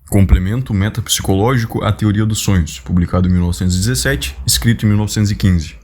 Complemento metapsicológico à teoria dos sonhos, publicado em 1917, escrito em 1915.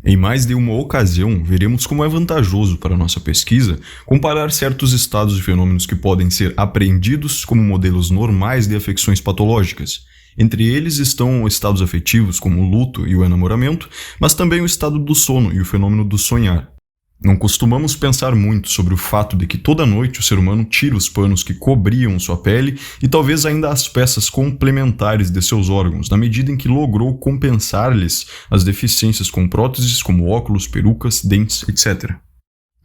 Em mais de uma ocasião, veremos como é vantajoso para nossa pesquisa comparar certos estados de fenômenos que podem ser apreendidos como modelos normais de afecções patológicas. Entre eles estão estados afetivos como o luto e o enamoramento, mas também o estado do sono e o fenômeno do sonhar. Não costumamos pensar muito sobre o fato de que toda noite o ser humano tira os panos que cobriam sua pele e talvez ainda as peças complementares de seus órgãos, na medida em que logrou compensar-lhes as deficiências com próteses como óculos, perucas, dentes, etc.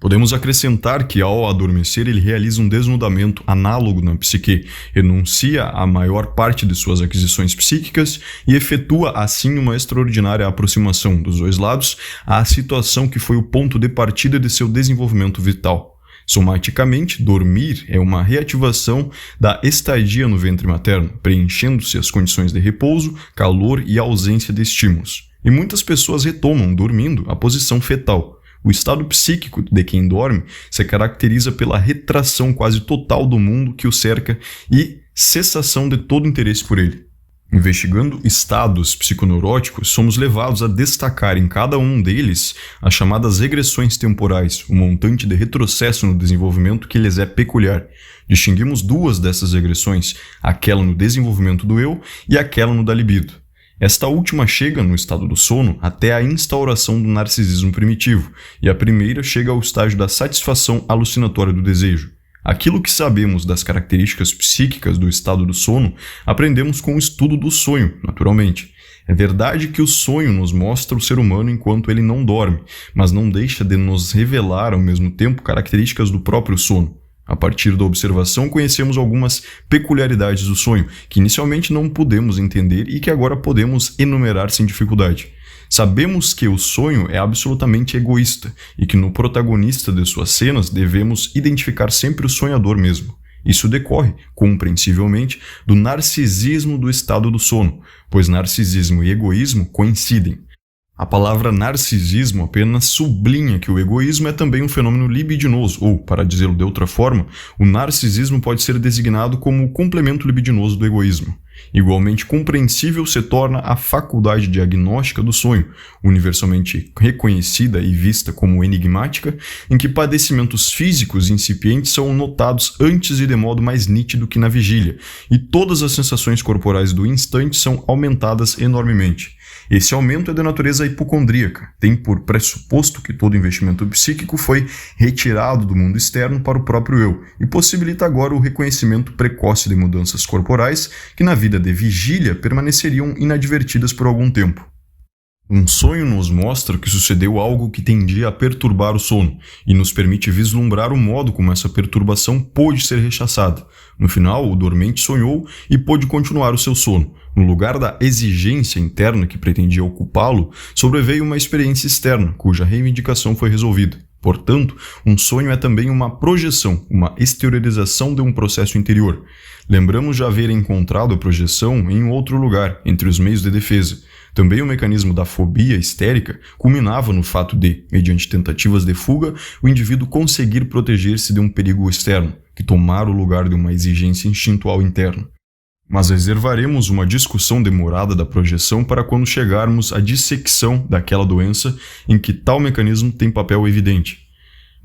Podemos acrescentar que ao adormecer ele realiza um desnudamento análogo na psique, renuncia à maior parte de suas aquisições psíquicas e efetua assim uma extraordinária aproximação dos dois lados à situação que foi o ponto de partida de seu desenvolvimento vital. Somaticamente, dormir é uma reativação da estadia no ventre materno, preenchendo-se as condições de repouso, calor e ausência de estímulos. E muitas pessoas retomam, dormindo, a posição fetal. O estado psíquico de quem dorme se caracteriza pela retração quase total do mundo que o cerca e cessação de todo interesse por ele. Investigando estados psiconeuróticos, somos levados a destacar em cada um deles as chamadas regressões temporais, o montante de retrocesso no desenvolvimento que lhes é peculiar. Distinguimos duas dessas regressões, aquela no desenvolvimento do eu e aquela no da libido. Esta última chega, no estado do sono, até a instauração do narcisismo primitivo, e a primeira chega ao estágio da satisfação alucinatória do desejo. Aquilo que sabemos das características psíquicas do estado do sono, aprendemos com o estudo do sonho, naturalmente. É verdade que o sonho nos mostra o ser humano enquanto ele não dorme, mas não deixa de nos revelar ao mesmo tempo características do próprio sono. A partir da observação, conhecemos algumas peculiaridades do sonho, que inicialmente não pudemos entender e que agora podemos enumerar sem dificuldade. Sabemos que o sonho é absolutamente egoísta e que no protagonista de suas cenas devemos identificar sempre o sonhador mesmo. Isso decorre, compreensivelmente, do narcisismo do estado do sono, pois narcisismo e egoísmo coincidem. A palavra narcisismo apenas sublinha que o egoísmo é também um fenômeno libidinoso, ou, para dizê-lo de outra forma, o narcisismo pode ser designado como o complemento libidinoso do egoísmo. Igualmente compreensível se torna a faculdade diagnóstica do sonho, universalmente reconhecida e vista como enigmática, em que padecimentos físicos incipientes são notados antes e de modo mais nítido que na vigília, e todas as sensações corporais do instante são aumentadas enormemente. Esse aumento é de natureza hipocondríaca, tem por pressuposto que todo investimento psíquico foi retirado do mundo externo para o próprio eu e possibilita agora o reconhecimento precoce de mudanças corporais que na vida de vigília permaneceriam inadvertidas por algum tempo. Um sonho nos mostra que sucedeu algo que tendia a perturbar o sono e nos permite vislumbrar o modo como essa perturbação pôde ser rechaçada. No final, o dormente sonhou e pôde continuar o seu sono. No lugar da exigência interna que pretendia ocupá-lo, sobreveio uma experiência externa, cuja reivindicação foi resolvida. Portanto, um sonho é também uma projeção, uma exteriorização de um processo interior. Lembramos já haver encontrado a projeção em outro lugar, entre os meios de defesa. Também o mecanismo da fobia histérica culminava no fato de, mediante tentativas de fuga, o indivíduo conseguir proteger-se de um perigo externo, que tomara o lugar de uma exigência instintual interna. Mas reservaremos uma discussão demorada da projeção para quando chegarmos à dissecção daquela doença em que tal mecanismo tem papel evidente.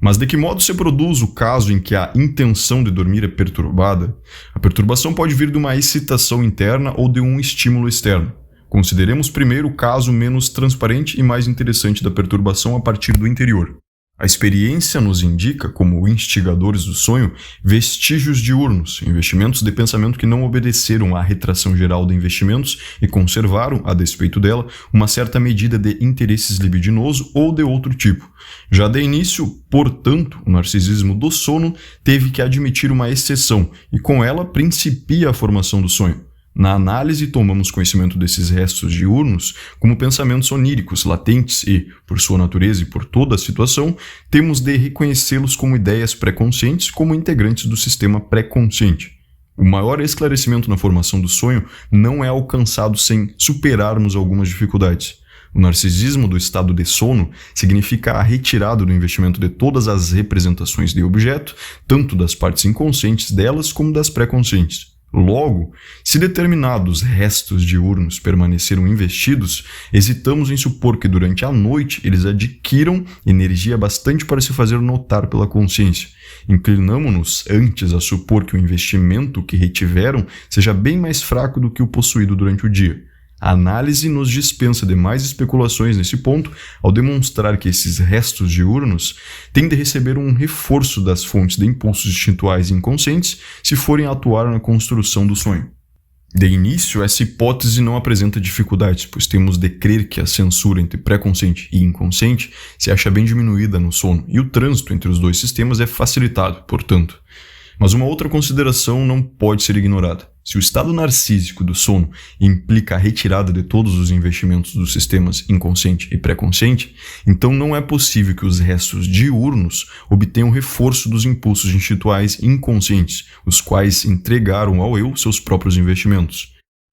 Mas de que modo se produz o caso em que a intenção de dormir é perturbada? A perturbação pode vir de uma excitação interna ou de um estímulo externo. Consideremos primeiro o caso menos transparente e mais interessante da perturbação a partir do interior. A experiência nos indica, como instigadores do sonho, vestígios diurnos, investimentos de pensamento que não obedeceram à retração geral de investimentos e conservaram, a despeito dela, uma certa medida de interesses libidinoso ou de outro tipo. Já de início, portanto, o narcisismo do sono teve que admitir uma exceção e com ela principia a formação do sonho. Na análise, tomamos conhecimento desses restos diurnos como pensamentos oníricos, latentes e, por sua natureza e por toda a situação, temos de reconhecê-los como ideias pré-conscientes como integrantes do sistema pré-consciente. O maior esclarecimento na formação do sonho não é alcançado sem superarmos algumas dificuldades. O narcisismo do estado de sono significa a retirada do investimento de todas as representações de objeto, tanto das partes inconscientes delas como das pré-conscientes. Logo, se determinados restos diurnos permaneceram investidos, hesitamos em supor que durante a noite eles adquiram energia bastante para se fazer notar pela consciência. Inclinamo-nos antes a supor que o investimento que retiveram seja bem mais fraco do que o possuído durante o dia. A análise nos dispensa demais especulações nesse ponto ao demonstrar que esses restos diurnos têm de receber um reforço das fontes de impulsos instintuais inconscientes se forem atuar na construção do sonho. De início, essa hipótese não apresenta dificuldades, pois temos de crer que a censura entre pré-consciente e inconsciente se acha bem diminuída no sono e o trânsito entre os dois sistemas é facilitado, portanto. Mas uma outra consideração não pode ser ignorada. Se o estado narcísico do sono implica a retirada de todos os investimentos dos sistemas inconsciente e pré-consciente, então não é possível que os restos diurnos obtenham reforço dos impulsos instintuais inconscientes, os quais entregaram ao eu seus próprios investimentos.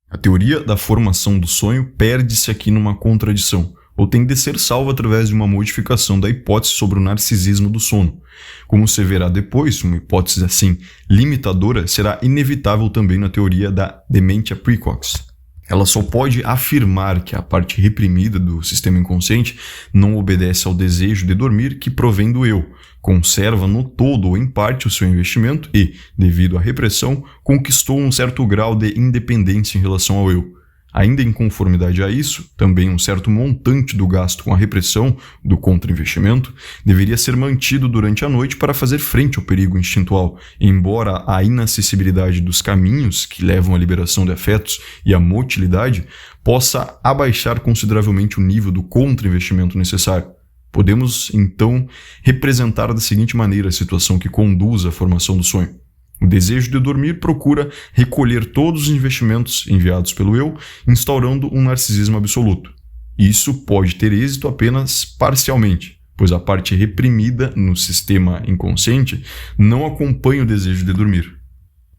A teoria da formação do sonho perde-se aqui numa contradição, ou tem de ser salva através de uma modificação da hipótese sobre o narcisismo do sono. Como se verá depois, uma hipótese assim limitadora será inevitável também na teoria da dementia precox. Ela só pode afirmar que a parte reprimida do sistema inconsciente não obedece ao desejo de dormir que provém do eu, conserva no todo ou em parte o seu investimento e, devido à repressão, conquistou um certo grau de independência em relação ao eu. Ainda em conformidade a isso, também um certo montante do gasto com a repressão do contra-investimento deveria ser mantido durante a noite para fazer frente ao perigo instintual, embora a inacessibilidade dos caminhos que levam à liberação de afetos e a motilidade possa abaixar consideravelmente o nível do contra-investimento necessário. Podemos, então, representar da seguinte maneira a situação que conduz à formação do sonho. O desejo de dormir procura recolher todos os investimentos enviados pelo eu, instaurando um narcisismo absoluto. Isso pode ter êxito apenas parcialmente, pois a parte reprimida no sistema inconsciente não acompanha o desejo de dormir.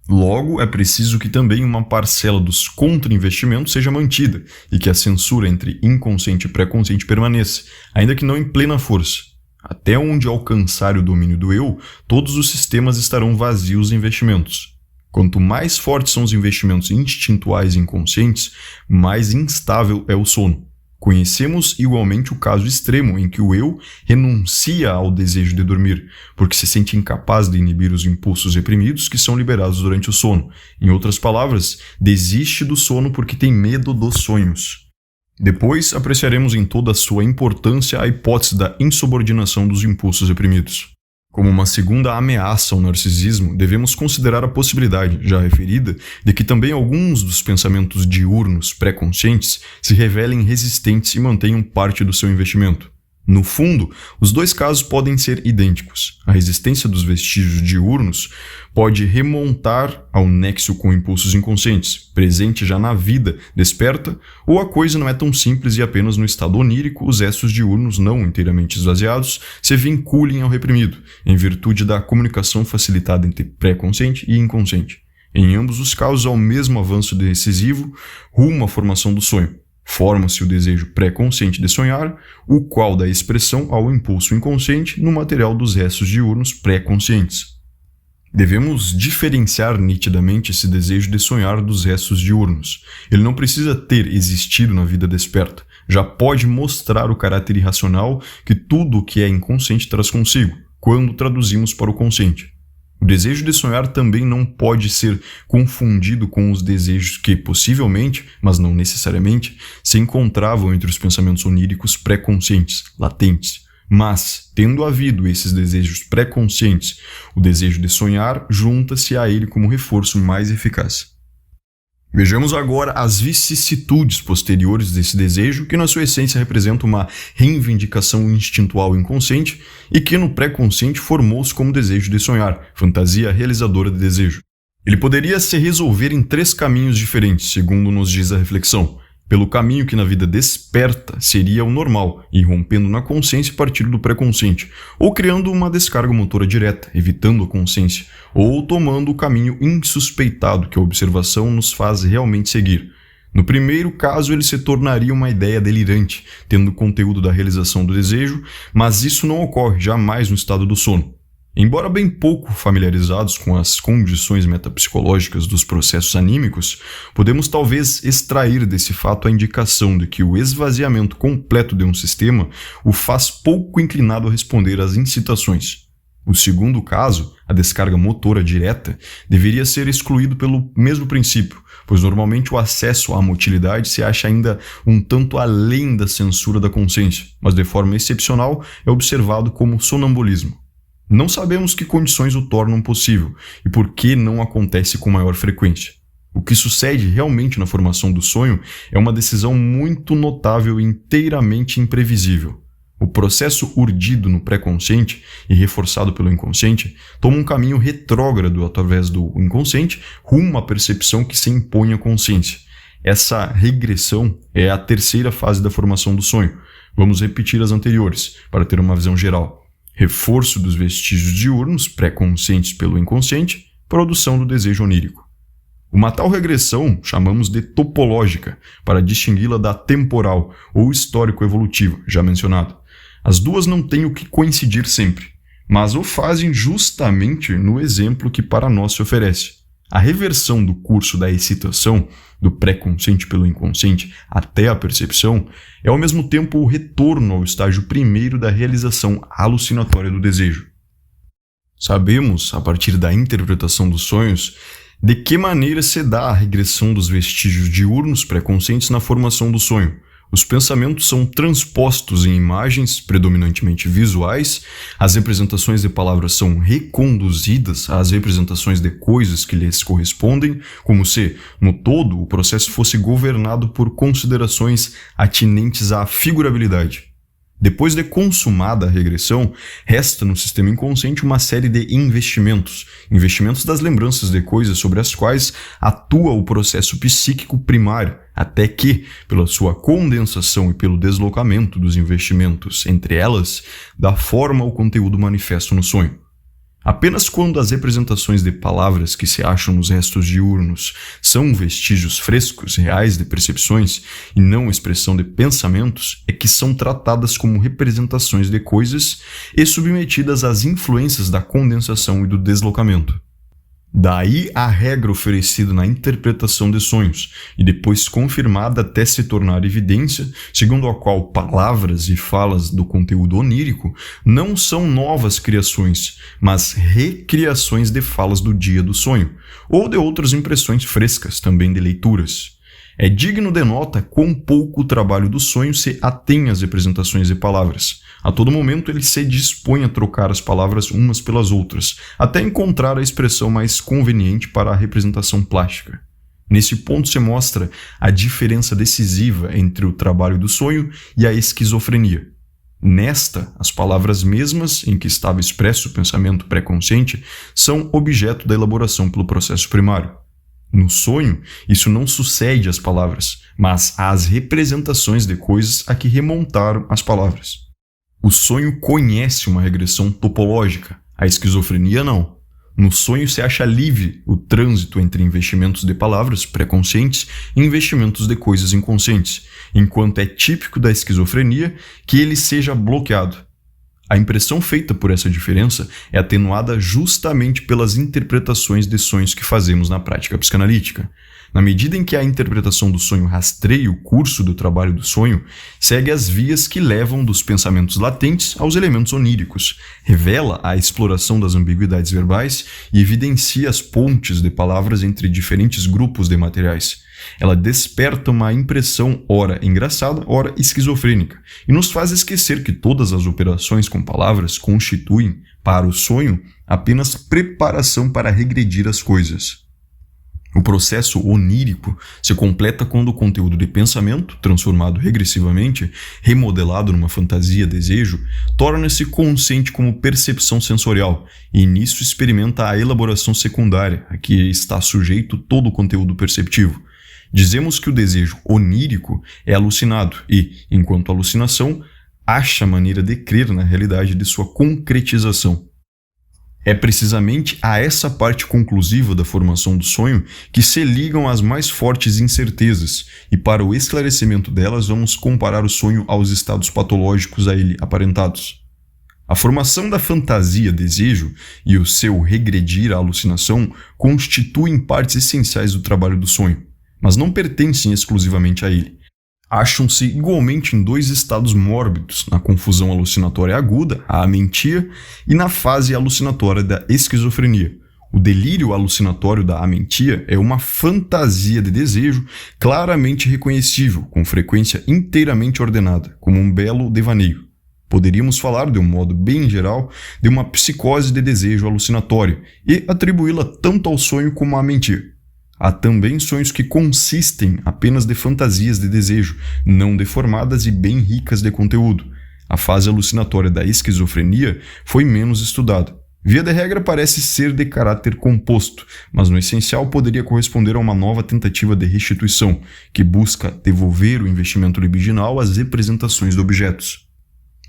Logo, é preciso que também uma parcela dos contra-investimentos seja mantida e que a censura entre inconsciente e pré-consciente permaneça, ainda que não em plena força. Até onde alcançar o domínio do eu, todos os sistemas estarão vazios de investimentos. Quanto mais fortes são os investimentos instintuais e inconscientes, mais instável é o sono. Conhecemos igualmente o caso extremo em que o eu renuncia ao desejo de dormir, porque se sente incapaz de inibir os impulsos reprimidos que são liberados durante o sono. Em outras palavras, desiste do sono porque tem medo dos sonhos. Depois, apreciaremos em toda a sua importância a hipótese da insubordinação dos impulsos reprimidos. Como uma segunda ameaça ao narcisismo, devemos considerar a possibilidade, já referida, de que também alguns dos pensamentos diurnos pré-conscientes se revelem resistentes e mantenham parte do seu investimento. No fundo, os dois casos podem ser idênticos. A resistência dos vestígios diurnos pode remontar ao nexo com impulsos inconscientes, presente já na vida desperta, ou a coisa não é tão simples e apenas no estado onírico os restos diurnos não inteiramente esvaziados se vinculem ao reprimido, em virtude da comunicação facilitada entre pré-consciente e inconsciente. Em ambos os casos há o mesmo avanço decisivo rumo à formação do sonho. Forma-se o desejo pré-consciente de sonhar, o qual dá expressão ao impulso inconsciente no material dos restos diurnos pré-conscientes. Devemos diferenciar nitidamente esse desejo de sonhar dos restos diurnos. Ele não precisa ter existido na vida desperta, já pode mostrar o caráter irracional que tudo o que é inconsciente traz consigo, quando traduzimos para o consciente. O desejo de sonhar também não pode ser confundido com os desejos que, possivelmente, mas não necessariamente, se encontravam entre os pensamentos oníricos pré-conscientes, latentes. Mas, tendo havido esses desejos pré-conscientes, o desejo de sonhar junta-se a ele como reforço mais eficaz. Vejamos agora as vicissitudes posteriores desse desejo, que na sua essência representa uma reivindicação instintual inconsciente e que no pré-consciente formou-se como desejo de sonhar, fantasia realizadora de desejo. Ele poderia se resolver em 3 caminhos diferentes, segundo nos diz a reflexão. Pelo caminho que na vida desperta seria o normal, irrompendo na consciência a partir do pré-consciente, ou criando uma descarga motora direta, evitando a consciência, ou tomando o caminho insuspeitado que a observação nos faz realmente seguir. No primeiro caso, ele se tornaria uma ideia delirante, tendo o conteúdo da realização do desejo, mas isso não ocorre jamais no estado do sono. Embora bem pouco familiarizados com as condições metapsicológicas dos processos anímicos, podemos talvez extrair desse fato a indicação de que o esvaziamento completo de um sistema o faz pouco inclinado a responder às incitações. O segundo caso, a descarga motora direta, deveria ser excluído pelo mesmo princípio, pois normalmente o acesso à motilidade se acha ainda um tanto além da censura da consciência, mas de forma excepcional é observado como sonambulismo. Não sabemos que condições o tornam possível e por que não acontece com maior frequência. O que sucede realmente na formação do sonho é uma decisão muito notável e inteiramente imprevisível. O processo urdido no pré-consciente e reforçado pelo inconsciente toma um caminho retrógrado através do inconsciente rumo à percepção que se impõe à consciência. Essa regressão é a terceira fase da formação do sonho. Vamos repetir as anteriores para ter uma visão geral. Reforço dos vestígios diurnos pré-conscientes pelo inconsciente, produção do desejo onírico. Uma tal regressão chamamos de topológica, para distingui-la da temporal ou histórico-evolutiva, já mencionada. As duas não têm o que coincidir sempre, mas o fazem justamente no exemplo que para nós se oferece. A reversão do curso da excitação, do pré-consciente pelo inconsciente até a percepção, é ao mesmo tempo o retorno ao estágio primeiro da realização alucinatória do desejo. Sabemos, a partir da interpretação dos sonhos, de que maneira se dá a regressão dos vestígios diurnos pré-conscientes na formação do sonho. Os pensamentos são transpostos em imagens predominantemente visuais, as representações de palavras são reconduzidas às representações de coisas que lhes correspondem, como se, no todo, o processo fosse governado por considerações atinentes à figurabilidade. Depois de consumada a regressão, resta no sistema inconsciente uma série de investimentos das lembranças de coisas sobre as quais atua o processo psíquico primário, até que, pela sua condensação e pelo deslocamento dos investimentos entre elas, dá forma ao conteúdo manifesto no sonho. Apenas quando as representações de palavras que se acham nos restos diurnos são vestígios frescos, reais de percepções, e não expressão de pensamentos, é que são tratadas como representações de coisas e submetidas às influências da condensação e do deslocamento. Daí a regra oferecida na interpretação de sonhos, e depois confirmada até se tornar evidência, segundo a qual palavras e falas do conteúdo onírico não são novas criações, mas recriações de falas do dia do sonho, ou de outras impressões frescas, também de leituras. É digno de nota quão pouco o trabalho do sonho se atém às representações de palavras. A todo momento ele se dispõe a trocar as palavras umas pelas outras, até encontrar a expressão mais conveniente para a representação plástica. Nesse ponto se mostra a diferença decisiva entre o trabalho do sonho e a esquizofrenia. Nesta, as palavras mesmas em que estava expresso o pensamento pré-consciente são objeto da elaboração pelo processo primário. No sonho, isso não sucede às palavras, mas às representações de coisas a que remontaram as palavras. O sonho conhece uma regressão topológica, a esquizofrenia não. No sonho se acha livre o trânsito entre investimentos de palavras pré-conscientes e investimentos de coisas inconscientes, enquanto é típico da esquizofrenia que ele seja bloqueado. A impressão feita por essa diferença é atenuada justamente pelas interpretações de sonhos que fazemos na prática psicanalítica. Na medida em que a interpretação do sonho rastreia o curso do trabalho do sonho, segue as vias que levam dos pensamentos latentes aos elementos oníricos, revela a exploração das ambiguidades verbais e evidencia as pontes de palavras entre diferentes grupos de materiais. Ela desperta uma impressão ora engraçada, ora esquizofrênica, e nos faz esquecer que todas as operações com palavras constituem, para o sonho, apenas preparação para regredir as coisas. O processo onírico se completa quando o conteúdo de pensamento, transformado regressivamente, remodelado numa fantasia-desejo, torna-se consciente como percepção sensorial, e nisso experimenta a elaboração secundária, a que está sujeito todo o conteúdo perceptivo. Dizemos que o desejo onírico é alucinado e, enquanto alucinação, acha maneira de crer na realidade de sua concretização. É precisamente a essa parte conclusiva da formação do sonho que se ligam as mais fortes incertezas, e para o esclarecimento delas vamos comparar o sonho aos estados patológicos a ele aparentados. A formação da fantasia-desejo e o seu regredir à alucinação constituem partes essenciais do trabalho do sonho, mas não pertencem exclusivamente a ele. Acham-se igualmente em dois estados mórbidos, na confusão alucinatória aguda, a amentia, e na fase alucinatória da esquizofrenia. O delírio alucinatório da amentia é uma fantasia de desejo claramente reconhecível, com frequência inteiramente ordenada, como um belo devaneio. Poderíamos falar, de um modo bem geral, de uma psicose de desejo alucinatório e atribuí-la tanto ao sonho como à mentir. Há também sonhos que consistem apenas de fantasias de desejo, não deformadas e bem ricas de conteúdo. A fase alucinatória da esquizofrenia foi menos estudada. Via de regra parece ser de caráter composto, mas no essencial poderia corresponder a uma nova tentativa de restituição, que busca devolver o investimento libidinal às representações de objetos.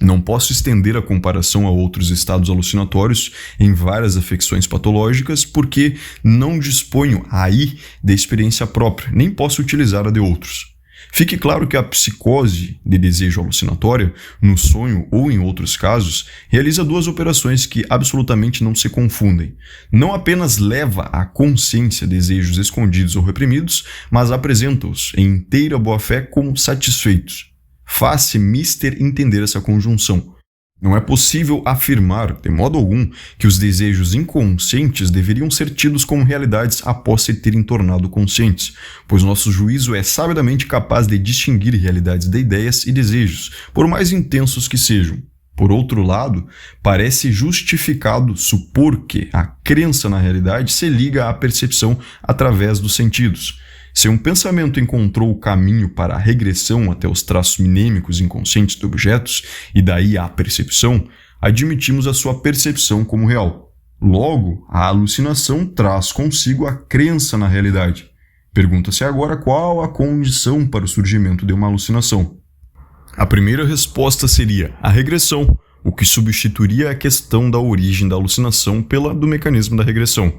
Não posso estender a comparação a outros estados alucinatórios em várias afecções patológicas porque não disponho aí de experiência própria, nem posso utilizar a de outros. Fique claro que a psicose de desejo alucinatória, no sonho ou em outros casos, realiza duas operações que absolutamente não se confundem. Não apenas leva à consciência desejos escondidos ou reprimidos, mas apresenta-os em inteira boa-fé como satisfeitos. Faz-se mister entender essa conjunção. Não é possível afirmar, de modo algum, que os desejos inconscientes deveriam ser tidos como realidades após se terem tornado conscientes, pois nosso juízo é sabidamente capaz de distinguir realidades de ideias e desejos, por mais intensos que sejam. Por outro lado, parece justificado supor que a crença na realidade se liga à percepção através dos sentidos. Se um pensamento encontrou o caminho para a regressão até os traços mnêmicos inconscientes de objetos, e daí à percepção, admitimos a sua percepção como real. Logo, a alucinação traz consigo a crença na realidade. Pergunta-se agora qual a condição para o surgimento de uma alucinação. A primeira resposta seria a regressão, o que substituiria a questão da origem da alucinação pela do mecanismo da regressão.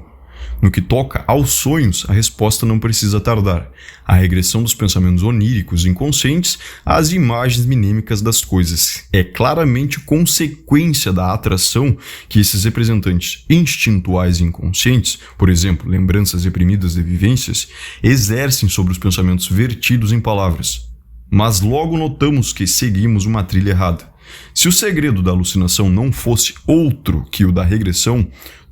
No que toca aos sonhos, a resposta não precisa tardar. A regressão dos pensamentos oníricos inconscientes às imagens mnêmicas das coisas é claramente consequência da atração que esses representantes instintuais e inconscientes, por exemplo, lembranças reprimidas de vivências, exercem sobre os pensamentos vertidos em palavras. Mas logo notamos que seguimos uma trilha errada. Se o segredo da alucinação não fosse outro que o da regressão,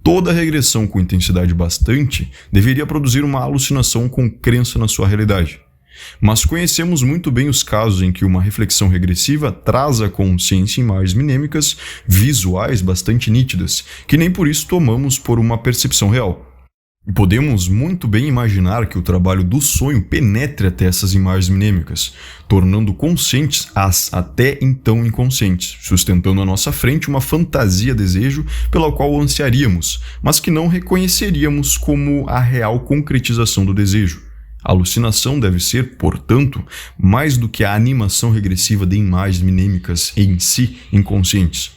toda regressão com intensidade bastante deveria produzir uma alucinação com crença na sua realidade. Mas conhecemos muito bem os casos em que uma reflexão regressiva traz à consciência imagens mnêmicas visuais bastante nítidas, que nem por isso tomamos por uma percepção real. E podemos muito bem imaginar que o trabalho do sonho penetre até essas imagens mnêmicas, tornando conscientes as até então inconscientes, sustentando à nossa frente uma fantasia-desejo pela qual ansiaríamos, mas que não reconheceríamos como a real concretização do desejo. A alucinação deve ser, portanto, mais do que a animação regressiva de imagens mnêmicas em si inconscientes.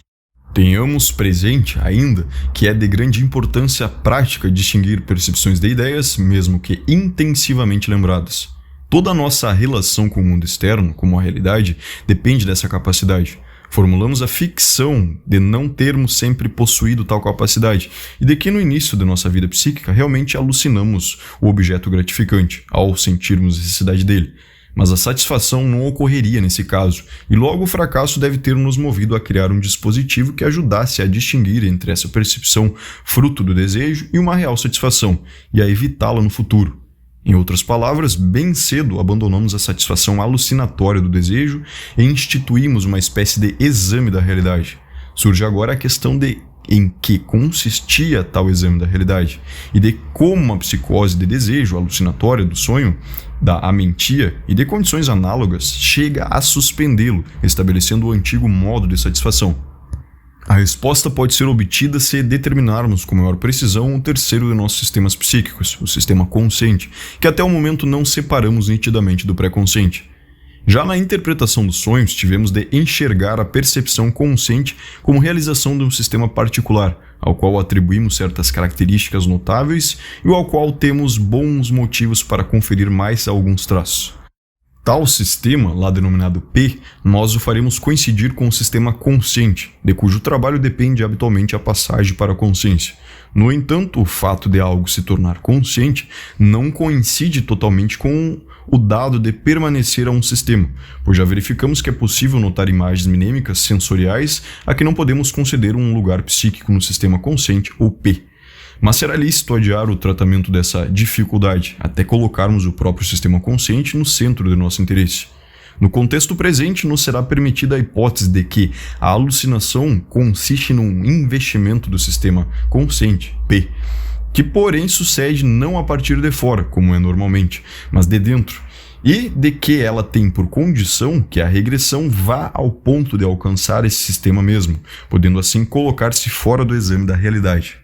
Tenhamos presente ainda que é de grande importância prática distinguir percepções de ideias, mesmo que intensivamente lembradas. Toda a nossa relação com o mundo externo, como a realidade, depende dessa capacidade. Formulamos a ficção de não termos sempre possuído tal capacidade e de que no início da nossa vida psíquica realmente alucinamos o objeto gratificante, ao sentirmos necessidade dele. Mas a satisfação não ocorreria nesse caso, e logo o fracasso deve ter nos movido a criar um dispositivo que ajudasse a distinguir entre essa percepção fruto do desejo e uma real satisfação, e a evitá-la no futuro. Em outras palavras, bem cedo abandonamos a satisfação alucinatória do desejo e instituímos uma espécie de exame da realidade. Surge agora a questão de em que consistia tal exame da realidade, e de como uma psicose de desejo alucinatória do sonho, da amentia e de condições análogas chega a suspendê-lo, estabelecendo o antigo modo de satisfação. A resposta pode ser obtida se determinarmos com maior precisão o terceiro de nossos sistemas psíquicos, o sistema consciente, que até o momento não separamos nitidamente do pré-consciente. Já na interpretação dos sonhos, tivemos de enxergar a percepção consciente como realização de um sistema particular, ao qual atribuímos certas características notáveis e ao qual temos bons motivos para conferir mais alguns traços. Tal sistema, lá denominado P, nós o faremos coincidir com o sistema consciente, de cujo trabalho depende habitualmente a passagem para a consciência. No entanto, o fato de algo se tornar consciente não coincide totalmente com o dado de permanecer a um sistema, pois já verificamos que é possível notar imagens mnêmicas sensoriais a que não podemos conceder um lugar psíquico no sistema consciente, ou P. Mas será lícito adiar o tratamento dessa dificuldade até colocarmos o próprio sistema consciente no centro de nosso interesse. No contexto presente, nos será permitida a hipótese de que a alucinação consiste num investimento do sistema consciente, P, que porém sucede não a partir de fora, como é normalmente, mas de dentro, e de que ela tem por condição que a regressão vá ao ponto de alcançar esse sistema mesmo, podendo assim colocar-se fora do exame da realidade.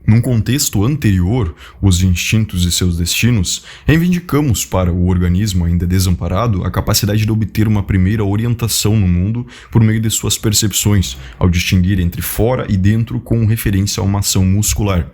Num contexto anterior, os instintos e seus destinos, reivindicamos para o organismo ainda desamparado a capacidade de obter uma primeira orientação no mundo por meio de suas percepções, ao distinguir entre fora e dentro com referência a uma ação muscular.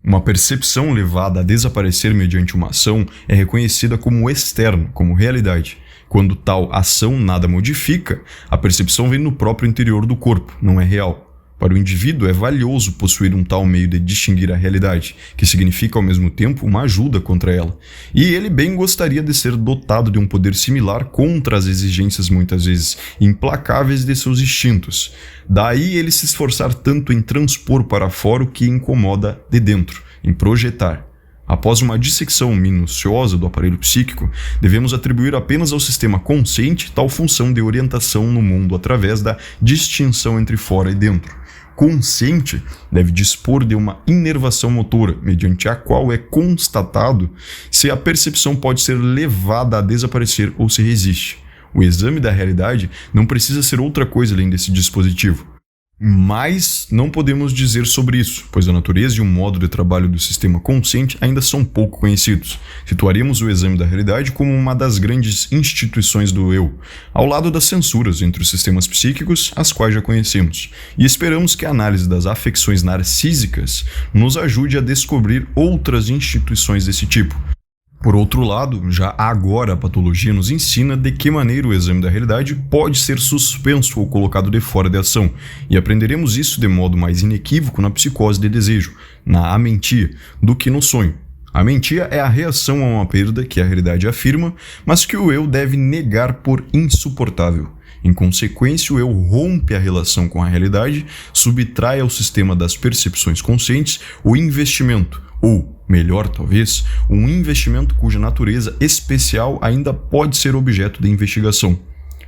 Uma percepção levada a desaparecer mediante uma ação é reconhecida como externa, como realidade. Quando tal ação nada modifica, a percepção vem no próprio interior do corpo, não é real. Para o indivíduo é valioso possuir um tal meio de distinguir a realidade, que significa ao mesmo tempo uma ajuda contra ela. E ele bem gostaria de ser dotado de um poder similar contra as exigências muitas vezes implacáveis de seus instintos. Daí ele se esforçar tanto em transpor para fora o que incomoda de dentro, em projetar. Após uma dissecção minuciosa do aparelho psíquico, devemos atribuir apenas ao sistema consciente tal função de orientação no mundo através da distinção entre fora e dentro. Consciente deve dispor de uma inervação motora, mediante a qual é constatado se a percepção pode ser levada a desaparecer ou se resiste. O exame da realidade não precisa ser outra coisa além desse dispositivo. Mas não podemos dizer sobre isso, pois a natureza e o modo de trabalho do sistema consciente ainda são pouco conhecidos. Situaríamos o exame da realidade como uma das grandes instituições do eu, ao lado das censuras entre os sistemas psíquicos, as quais já conhecemos, e esperamos que a análise das afecções narcísicas nos ajude a descobrir outras instituições desse tipo. Por outro lado, já agora a patologia nos ensina de que maneira o exame da realidade pode ser suspenso ou colocado de fora de ação, e aprenderemos isso de modo mais inequívoco na psicose de desejo, na amentia, do que no sonho. A amentia é a reação a uma perda que a realidade afirma, mas que o eu deve negar por insuportável. Em consequência, o eu rompe a relação com a realidade, subtrai ao sistema das percepções conscientes o investimento, ou, melhor talvez, um investimento cuja natureza especial ainda pode ser objeto de investigação.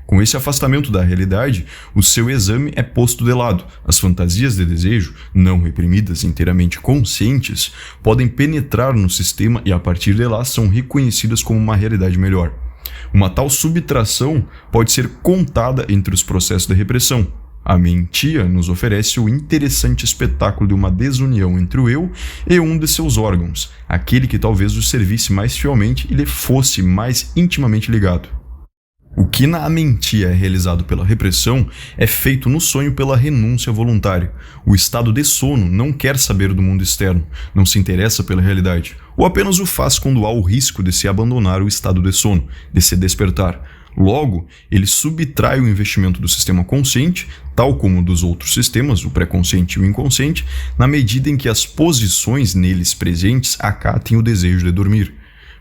Com esse afastamento da realidade, o seu exame é posto de lado. As fantasias de desejo, não reprimidas, inteiramente conscientes, podem penetrar no sistema e a partir de lá são reconhecidas como uma realidade melhor. Uma tal subtração pode ser contada entre os processos de repressão. A mentia nos oferece o interessante espetáculo de uma desunião entre o eu e um de seus órgãos, aquele que talvez o servisse mais fielmente e lhe fosse mais intimamente ligado. O que na amentia é realizado pela repressão é feito no sonho pela renúncia voluntária. O estado de sono não quer saber do mundo externo, não se interessa pela realidade, ou apenas o faz quando há o risco de se abandonar o estado de sono, de se despertar. Logo, ele subtrai o investimento do sistema consciente, tal como dos outros sistemas, o pré-consciente e o inconsciente, na medida em que as posições neles presentes acatem o desejo de dormir.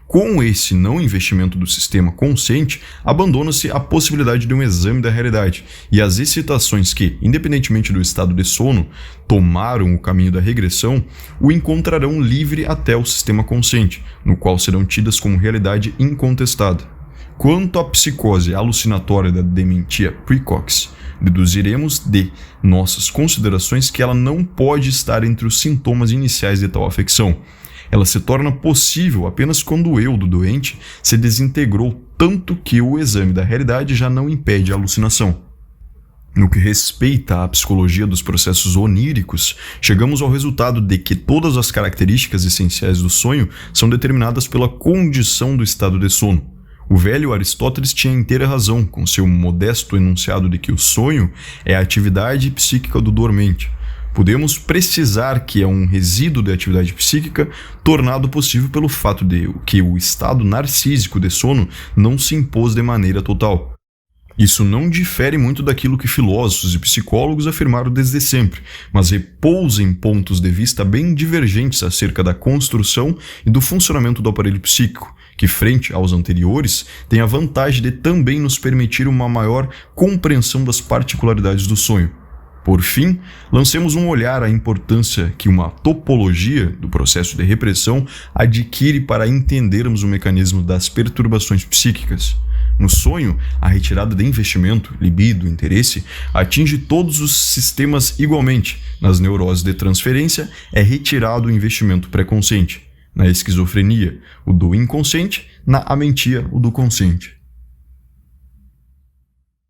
Com esse não investimento do sistema consciente, abandona-se a possibilidade de um exame da realidade, e as excitações que, independentemente do estado de sono, tomaram o caminho da regressão, o encontrarão livre até o sistema consciente, no qual serão tidas como realidade incontestada. Quanto à psicose alucinatória da dementia precox, deduziremos de nossas considerações que ela não pode estar entre os sintomas iniciais de tal afecção. Ela se torna possível apenas quando o eu do doente se desintegrou tanto que o exame da realidade já não impede a alucinação. No que respeita à psicologia dos processos oníricos, chegamos ao resultado de que todas as características essenciais do sonho são determinadas pela condição do estado de sono. O velho Aristóteles tinha inteira razão com seu modesto enunciado de que o sonho é a atividade psíquica do dormente. Podemos precisar que é um resíduo de atividade psíquica tornado possível pelo fato de que o estado narcísico de sono não se impôs de maneira total. Isso não difere muito daquilo que filósofos e psicólogos afirmaram desde sempre, mas repousa em pontos de vista bem divergentes acerca da construção e do funcionamento do aparelho psíquico, que, frente aos anteriores, tem a vantagem de também nos permitir uma maior compreensão das particularidades do sonho. Por fim, lancemos um olhar à importância que uma topologia do processo de repressão adquire para entendermos o mecanismo das perturbações psíquicas. No sonho, a retirada de investimento, libido, interesse, atinge todos os sistemas igualmente. Nas neuroses de transferência, é retirado o investimento pré-consciente. Na esquizofrenia, o do inconsciente. Na amentia, o do consciente.